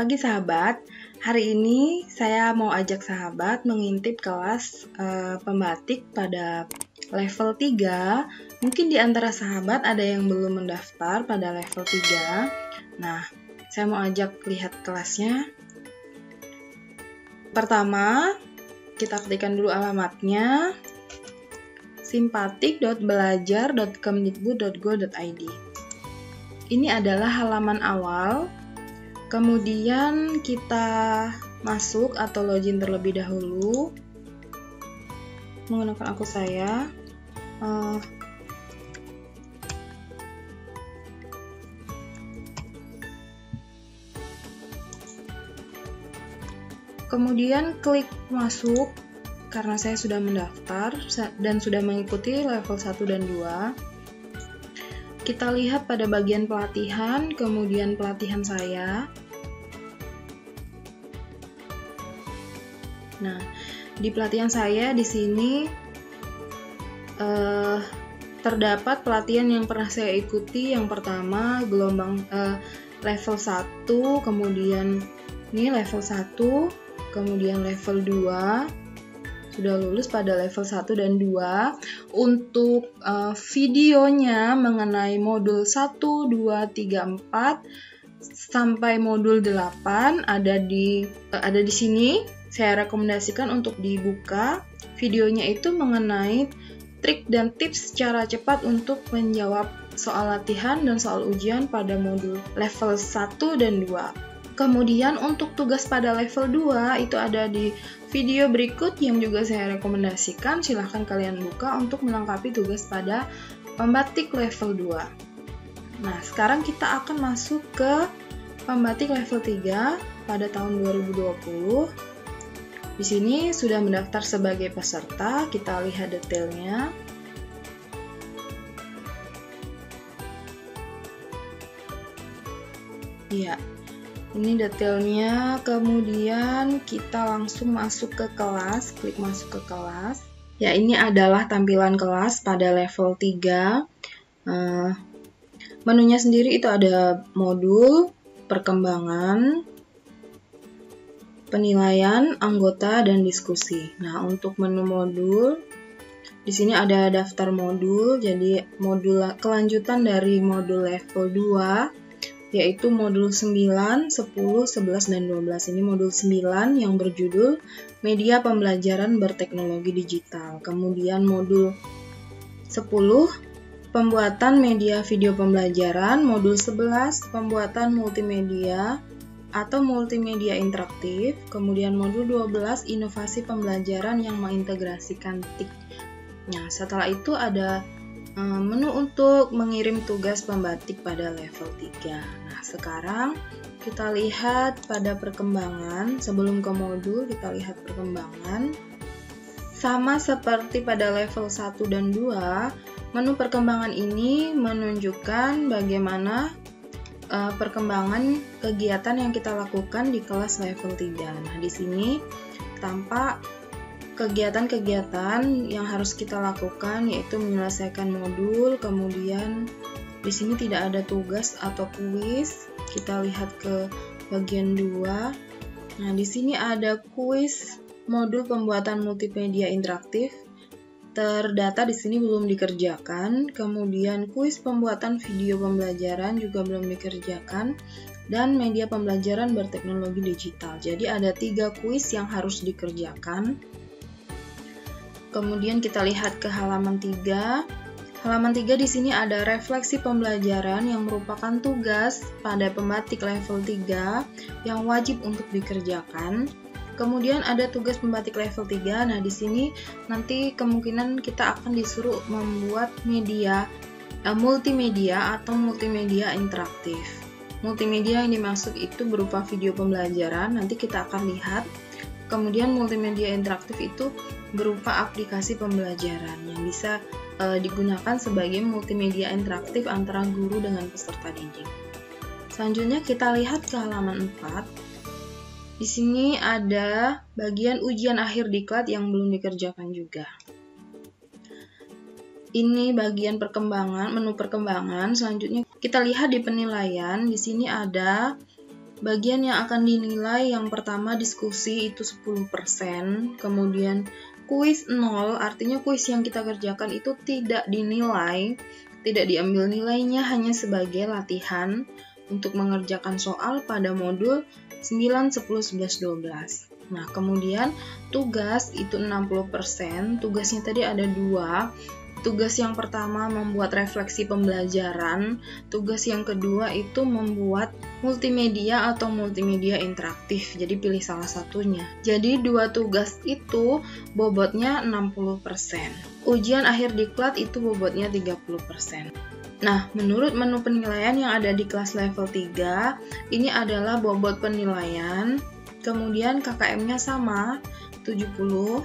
pagi sahabat, hari ini saya mau ajak sahabat mengintip kelas pembatik pada level 3. Mungkin di antara sahabat ada yang belum mendaftar pada level 3. Nah, saya mau ajak lihat kelasnya. Pertama, kita ketikkan dulu alamatnya, simpatik.belajar.kemdikbud.go.id. Ini adalah halaman awal. Kemudian kita masuk atau login terlebih dahulu menggunakan akun saya. Kemudian klik masuk karena saya sudah mendaftar dan sudah mengikuti level 1 dan 2. Kita lihat pada bagian pelatihan, kemudian pelatihan saya. Nah, di pelatihan saya di sini terdapat pelatihan yang pernah saya ikuti. Yang pertama gelombang level 1, kemudian ini level 1, kemudian level 2. Sudah lulus pada level 1 dan 2. Untuk videonya mengenai modul 1, 2, 3, 4 sampai modul 8 ada di sini. Saya rekomendasikan untuk dibuka. Videonya itu mengenai trik dan tips cara cepat untuk menjawab soal latihan dan soal ujian pada modul level 1 dan 2. Kemudian untuk tugas pada level 2 itu ada di video berikut yang juga saya rekomendasikan. Silahkan kalian buka untuk melengkapi tugas pada pembatik level 2. Nah, sekarang kita akan masuk ke pembatik level 3 pada tahun 2020. Di sini sudah mendaftar sebagai peserta, kita lihat detailnya. Ya. Ini detailnya, kemudian kita langsung masuk ke kelas, klik masuk ke kelas. Ya, ini adalah tampilan kelas pada level 3. Menunya sendiri itu ada modul, perkembangan, penilaian, anggota, dan diskusi. Nah, untuk menu modul, di sini ada daftar modul, jadi modul kelanjutan dari modul level 2, yaitu modul 9, 10, 11, dan 12. Ini modul 9 yang berjudul Media Pembelajaran Berteknologi Digital. Kemudian modul 10, Pembuatan Media Video Pembelajaran. Modul 11, Pembuatan Multimedia atau Multimedia Interaktif. Kemudian modul 12, Inovasi Pembelajaran yang mengintegrasikan TIK. Nah, setelah itu ada menu untuk mengirim tugas pembatik pada level 3. Nah, sekarang kita lihat pada perkembangan. Sebelum ke modul, kita lihat perkembangan. Sama seperti pada level 1 dan 2, menu perkembangan ini menunjukkan bagaimana perkembangan kegiatan yang kita lakukan di kelas level 3. Nah, di sini tampak kegiatan-kegiatan yang harus kita lakukan, yaitu menyelesaikan modul. Kemudian di sini tidak ada tugas atau kuis. Kita lihat ke bagian 2. Nah, di sini ada kuis modul pembuatan multimedia interaktif. Terdata di sini belum dikerjakan. Kemudian kuis pembuatan video pembelajaran juga belum dikerjakan. Dan media pembelajaran berteknologi digital. Jadi ada 3 kuis yang harus dikerjakan. Kemudian kita lihat ke halaman 3. Halaman 3 di sini ada refleksi pembelajaran yang merupakan tugas pada pembatik level 3 yang wajib untuk dikerjakan. Kemudian ada tugas pembatik level 3. Nah, di sini nanti kemungkinan kita akan disuruh membuat media multimedia atau multimedia interaktif. Multimedia yang dimaksud itu berupa video pembelajaran, nanti kita akan lihat. Kemudian multimedia interaktif itu berupa aplikasi pembelajaran yang bisa digunakan sebagai multimedia interaktif antara guru dengan peserta didik. Selanjutnya kita lihat ke halaman 4. Di sini ada bagian ujian akhir diklat yang belum dikerjakan juga. Ini bagian perkembangan, menu perkembangan. Selanjutnya kita lihat di penilaian. Di sini ada Bagian yang akan dinilai yang pertama diskusi itu 10%, kemudian kuis 0, artinya kuis yang kita kerjakan itu tidak dinilai, tidak diambil nilainya, hanya sebagai latihan untuk mengerjakan soal pada modul 9, 10, 11, 12. Nah, kemudian tugas itu 60%, tugasnya tadi ada 2. Tugas yang pertama membuat refleksi pembelajaran, tugas yang kedua itu membuat multimedia atau multimedia interaktif, jadi pilih salah satunya. Jadi 2 tugas itu bobotnya 60%. Ujian akhir diklat itu bobotnya 30%. Nah, menurut menu penilaian yang ada di kelas level 3, ini adalah bobot penilaian, kemudian KKM-nya sama, 70.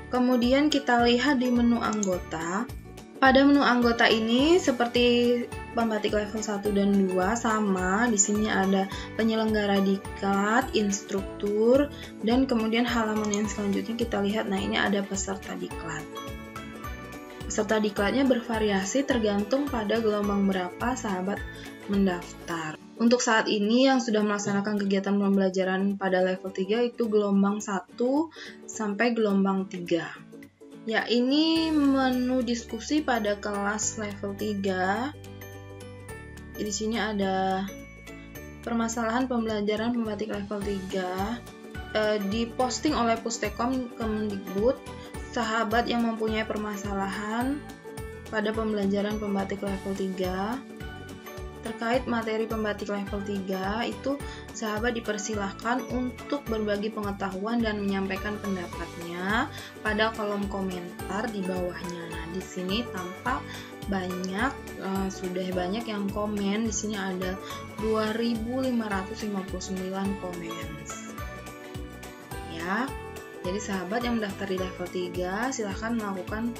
Kemudian kita lihat di menu anggota. Pada menu anggota ini seperti pembatik level 1 dan 2 sama. Di sini ada penyelenggara diklat, instruktur, dan kemudian halaman yang selanjutnya kita lihat. Nah, ini ada peserta diklat. Peserta diklatnya bervariasi tergantung pada gelombang berapa sahabat mendaftar. Untuk saat ini yang sudah melaksanakan kegiatan pembelajaran pada level 3 itu gelombang 1 sampai gelombang 3. Ya, ini menu diskusi pada kelas level 3. Di sini ada permasalahan pembelajaran pembatik level 3. Diposting oleh Pustekom Kemendikbud. Sahabat yang mempunyai permasalahan pada pembelajaran pembatik level 3 terkait materi pembatik level 3 itu sahabat dipersilahkan untuk berbagi pengetahuan dan menyampaikan pendapatnya pada kolom komentar di bawahnya. Nah, di sini tampak sudah banyak yang komen. Di sini ada 2.559 komen. Ya. Jadi sahabat yang mendaftar di level 3 silahkan melakukan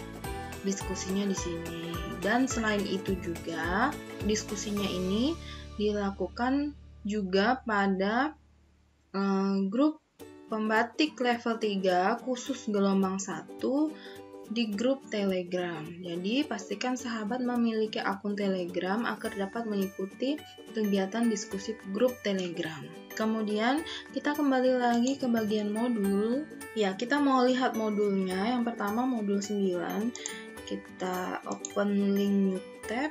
diskusinya di sini. Dan selain itu juga diskusinya ini dilakukan juga pada grup pembatik level 3 khusus gelombang 1 di grup Telegram. Jadi pastikan sahabat memiliki akun Telegram agar dapat mengikuti kegiatan diskusi grup Telegram. Kemudian kita kembali lagi ke bagian modul. Ya, kita mau lihat modulnya. Yang pertama modul 9. Kita open link new tab.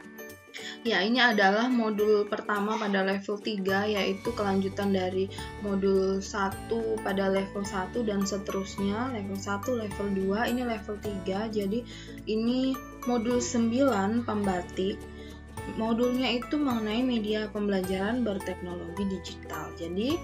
Ya, ini adalah modul pertama pada level 3, yaitu kelanjutan dari modul 1 pada level 1 dan seterusnya, level 1, level 2, ini level 3. Jadi ini modul 9 pembatik. Modulnya itu mengenai media pembelajaran berteknologi digital. Jadi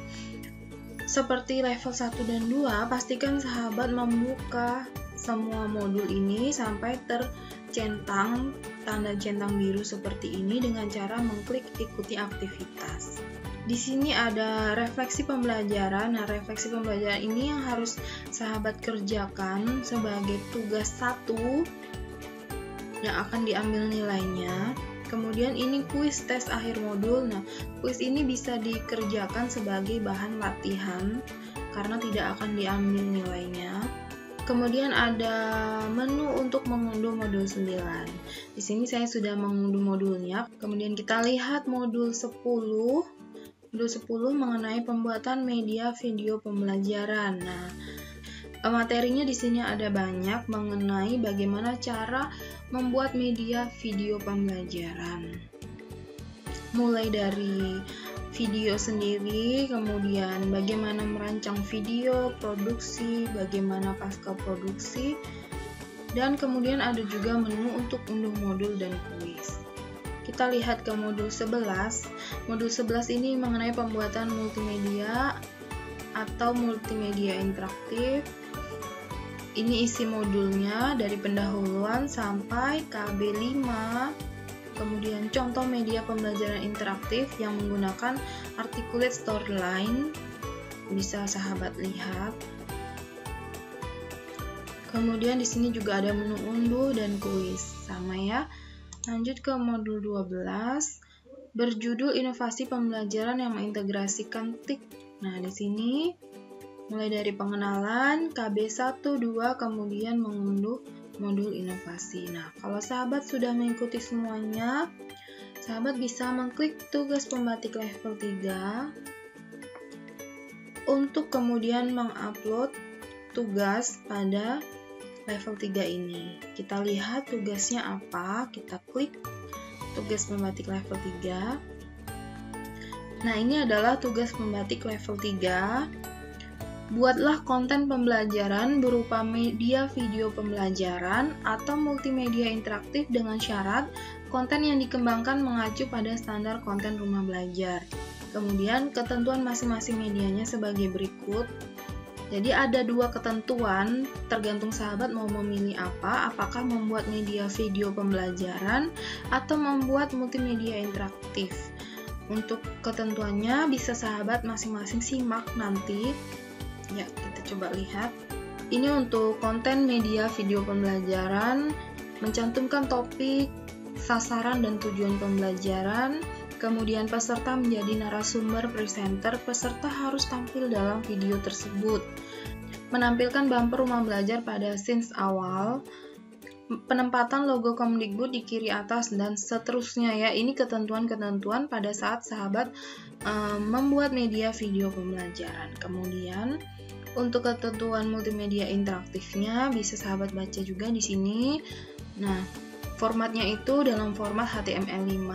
seperti level 1 dan 2, pastikan sahabat membuka semua modul ini sampai tercentang tanda centang biru seperti ini dengan cara mengklik ikuti aktivitas. Di sini ada refleksi pembelajaran. Nah, refleksi pembelajaran ini yang harus sahabat kerjakan sebagai tugas 1 yang akan diambil nilainya. Kemudian ini kuis tes akhir modul. Nah, kuis ini bisa dikerjakan sebagai bahan latihan karena tidak akan diambil nilainya. Kemudian ada menu untuk mengunduh modul 9. Di sini saya sudah mengunduh modulnya. Kemudian kita lihat modul 10. Modul 10 mengenai pembuatan media video pembelajaran. Nah, materinya di sini ada banyak mengenai bagaimana cara membuat media video pembelajaran. Mulai dari video sendiri, kemudian bagaimana merancang video, produksi, bagaimana pasca produksi, dan kemudian ada juga menu untuk unduh modul dan kuis. Kita lihat ke modul 11. Modul 11 ini mengenai pembuatan multimedia atau multimedia interaktif. Ini isi modulnya dari pendahuluan sampai KB 5. Kemudian contoh media pembelajaran interaktif yang menggunakan articulate storyline bisa sahabat lihat. Kemudian di sini juga ada menu unduh dan kuis, sama ya. Lanjut ke modul 12 berjudul inovasi pembelajaran yang mengintegrasikan TIK. Nah, di sini mulai dari pengenalan KB 1, 2, kemudian mengunduh modul inovasi. Nah, kalau sahabat sudah mengikuti semuanya, sahabat bisa mengklik tugas pembatik level 3. untuk kemudian mengupload tugas pada level 3 ini. Kita lihat tugasnya apa, kita klik tugas membatik level 3. Nah, ini adalah tugas membatik level 3. Buatlah konten pembelajaran berupa media video pembelajaran atau multimedia interaktif dengan syarat konten yang dikembangkan mengacu pada standar konten rumah belajar. Kemudian ketentuan masing-masing medianya sebagai berikut. Jadi ada 2 ketentuan, tergantung sahabat mau memilih apa, apakah membuat media video pembelajaran atau membuat multimedia interaktif. Untuk ketentuannya bisa sahabat masing-masing simak nanti. Ya, kita coba lihat. Ini untuk konten media video pembelajaran, mencantumkan topik, sasaran dan tujuan pembelajaran. Kemudian peserta menjadi narasumber presenter, peserta harus tampil dalam video tersebut. Menampilkan bumper rumah belajar pada scenes awal, penempatan logo Kemdikbud di kiri atas, dan seterusnya ya. Ini ketentuan-ketentuan pada saat sahabat membuat media video pembelajaran. Kemudian untuk ketentuan multimedia interaktifnya bisa sahabat baca juga di sini. Nah, formatnya itu dalam format HTML5,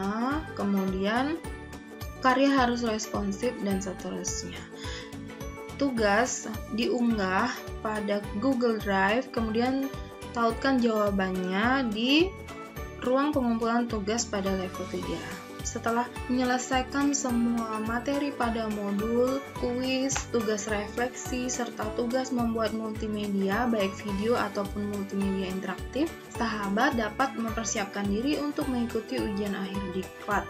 kemudian karya harus responsif dan seterusnya. Tugas diunggah pada Google Drive, kemudian tautkan jawabannya di ruang pengumpulan tugas pada level 3. Setelah menyelesaikan semua materi pada modul, kuis, tugas refleksi, serta tugas membuat multimedia, baik video ataupun multimedia interaktif, sahabat dapat mempersiapkan diri untuk mengikuti ujian akhir diklat.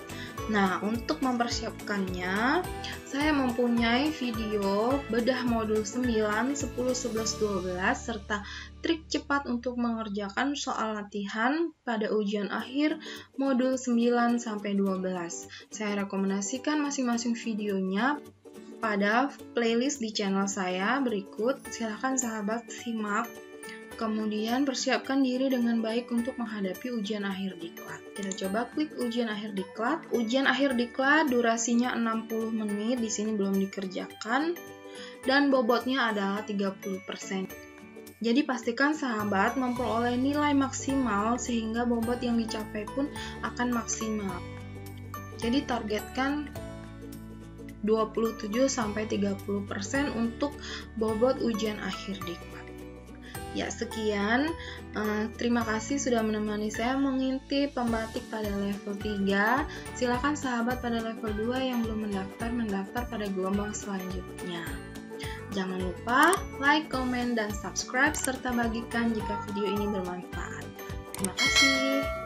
Nah, untuk mempersiapkannya, saya mempunyai video bedah modul 9, 10, 11, 12, serta trik cepat untuk mengerjakan soal latihan pada ujian akhir modul 9 sampai 12. Saya rekomendasikan masing-masing videonya pada playlist di channel saya berikut. Silahkan sahabat simak. Kemudian persiapkan diri dengan baik untuk menghadapi ujian akhir diklat. Kita coba klik ujian akhir diklat. Ujian akhir diklat durasinya 60 menit, di sini belum dikerjakan, dan bobotnya adalah 30%. Jadi pastikan sahabat memperoleh nilai maksimal sehingga bobot yang dicapai pun akan maksimal. Jadi targetkan 27-30% untuk bobot ujian akhir diklat. Ya, sekian. Terima kasih sudah menemani saya mengintip pembatik pada level 3. Silakan sahabat pada level 2 yang belum mendaftar pada gelombang selanjutnya. Jangan lupa like, komen, dan subscribe, serta bagikan jika video ini bermanfaat. Terima kasih.